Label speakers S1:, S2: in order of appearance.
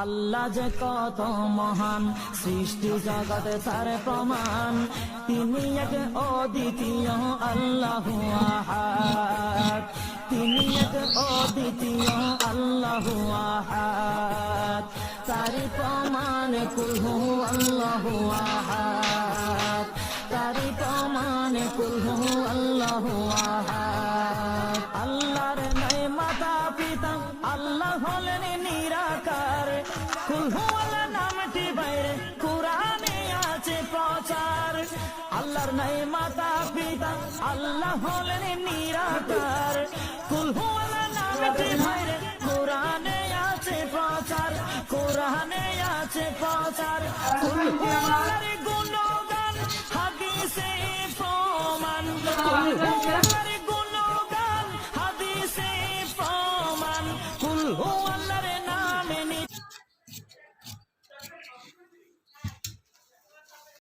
S1: আল্লাহ যে কত মহান, সৃষ্টি জগতে তার প্রমাণ। তিনি এক অদ্বিতীয় আল্লাহু আহাদ, তিনি এক অদ্বিতীয় আল্লাহু আহাদ। তারি প্রমাণ কুল হু আল্লাহু আহাদ, তারি প্রমাণ কুল হু আল্লাহু আহাদ। আল্লাহর নাই মাতা পিতা, আল্লাহ হলেন নিরাকার। কুল হু আল্লাহ নামটি বাইরে কুরআনে আছে প্রচার। আল্লাহর নাই মাতা পিতা, আল্লাহ হলেন নিরাকার। কুল হু আল্লাহ নামটি বাইরে কুরআনে আছে প্রচার, কুরআনে আছে প্রচার। কুল হু আল্লাহর গুণগান হাদিসে প্রমাণ, কুল হু